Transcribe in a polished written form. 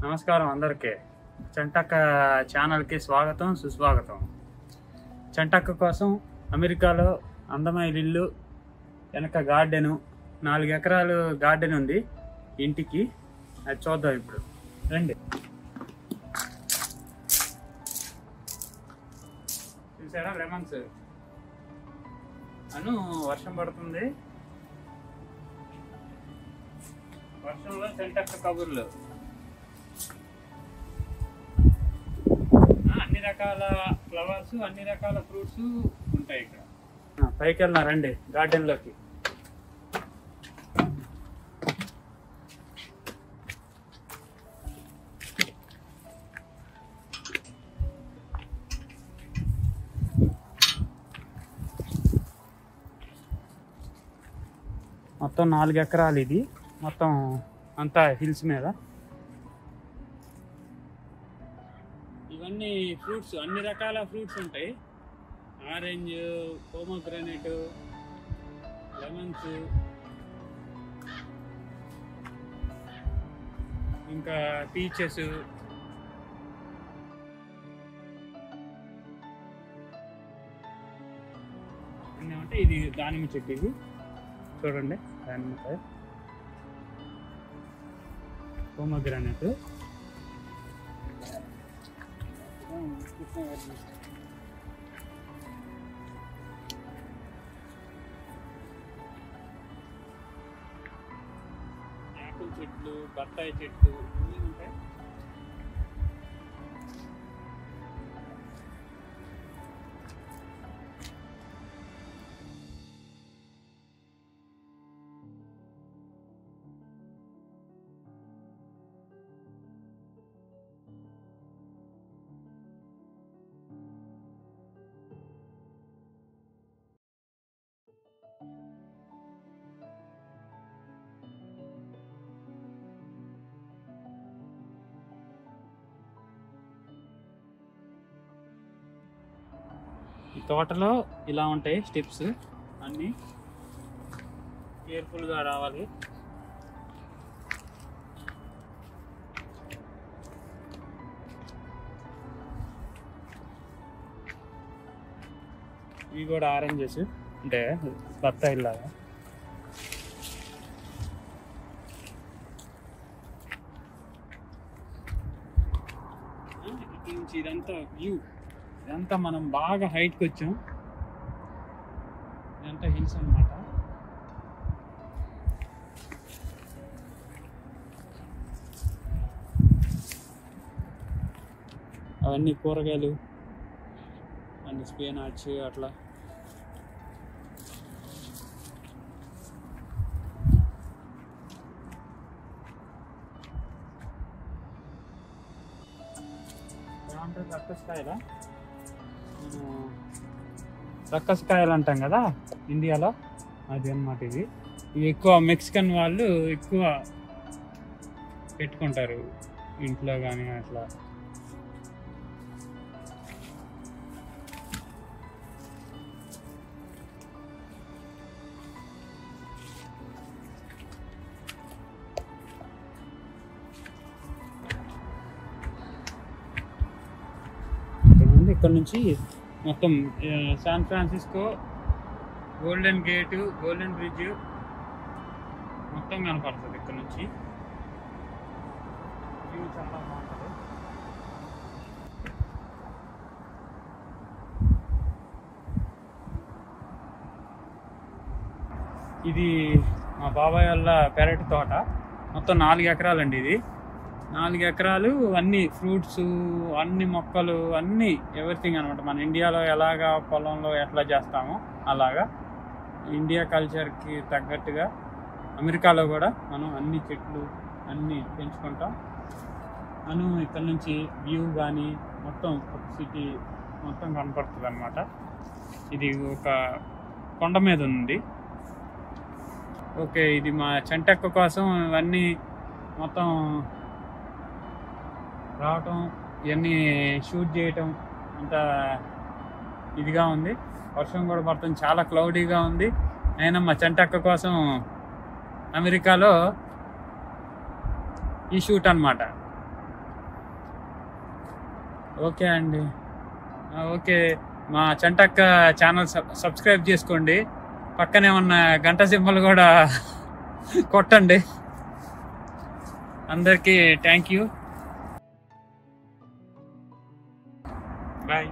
నమస్కారం అందరికీ. చంటక్క ఛానల్కి స్వాగతం సుస్వాగతం. చంటక్క కోసం అమెరికాలో అందమైన ఇల్లు, వెనక గార్డెను, 4 ఎకరాలు గార్డెన్ ఉంది ఇంటికి. అది చూద్దాం ఇప్పుడు రండి. చూసారా లెమన్స్ వర్షం పడుతుంది. వర్షంలో చంటక్క కబుర్లు, అన్ని రకాల ఫ్లవర్స్, అన్ని రకాల ఫ్రూట్స్ ఉంటాయి ఇక్కడ. పైకి వెళ్దాం రండి గార్డెన్లోకి. మొత్తం 4 ఎకరాలు ఇది. మొత్తం అంతా హిల్స్ మీద. ఇవన్నీ ఫ్రూట్స్, అన్ని రకాల ఫ్రూట్స్ ఉంటాయి. ఆరెంజ్, పోమోగ్రానేట్, లెమన్స్, ఇంకా పీచెస్, అన్నీ ఉంటాయి. ఇది దానిమ్మ చెట్టు, ఇది చూడండి దానిమ్మకాయ, పోమోగ్రానేట్, యాపిల్ చెట్లు, బత్తాయి చెట్లు అన్నీ ఉంటాయి. ఈ తోటలో ఇలా ఉంటాయి స్టెప్స్. అన్నీ కేర్ఫుల్గా రావాలి. ఇవి కూడా ఆరెంజెస్, అంటే బత్తాయిలాగా. ఇటు నుంచి ఇదంతా వ్యూ. ఇదంతా మనం బాగా హైట్కి వచ్చాం. ఇదంతా హిల్స్ అన్నమాట. అవన్నీ కూరగాయలు, అన్ని స్పినాచ్ అట్లా. రక్కసకాయలా, రక్కసకాయలు అంటాం కదా ఇండియాలో, అది అన్నమాట. ఇది ఎక్కువ మెక్సికన్ వాళ్ళు ఎక్కువ పెట్టుకుంటారు ఇంట్లో కానీ అట్లా. ఇక్కడ నుంచి మొత్తం San Francisco, golden gate, golden bridge మొత్తం కనపడుతుంది ఇక్కడ నుంచి. వ్యూ చాలా బాగుంటుంది. ఇది మా బాబాయ్ వాళ్ళ పెరటి తోట. మొత్తం 4 ఎకరాలండి ఇది. 4 ఎకరాలు, అన్ని ఫ్రూట్స్, అన్ని మొక్కలు, అన్నీ ఎవ్రీథింగ్ అనమాట. మన ఇండియాలో ఎలాగా పొలంలో ఎట్లా చేస్తామో అలాగా ఇండియా కల్చర్కి తగ్గట్టుగా అమెరికాలో కూడా మనం అన్ని చెట్లు అన్నీ పెంచుకుంటాం. ఇక్కడ నుంచి వ్యూ కానీ మొత్తం సిటీ మొత్తం కనపడుతుంది అన్నమాట. ఇది ఒక కొండ మీద ఉంది. ఓకే, ఇది మా చంటక్క కోసం ఇవన్నీ మొత్తం రావటం, ఇవన్నీ షూట్ చేయటం అంత ఇదిగా ఉంది. వర్షం కూడా పడుతుంది, చాలా క్లౌడీగా ఉంది. అయినా మా చంటక్క కోసం అమెరికాలో ఈ షూట్ అన్నమాట. ఓకే అండి. ఓకే, మా చంటక్క ఛానల్ సబ్స్క్రైబ్ చేసుకోండి. పక్కనే ఉన్న గంట సింబల్ కూడా కొట్టండి. అందరికీ థ్యాంక్ యూ. బాయ్.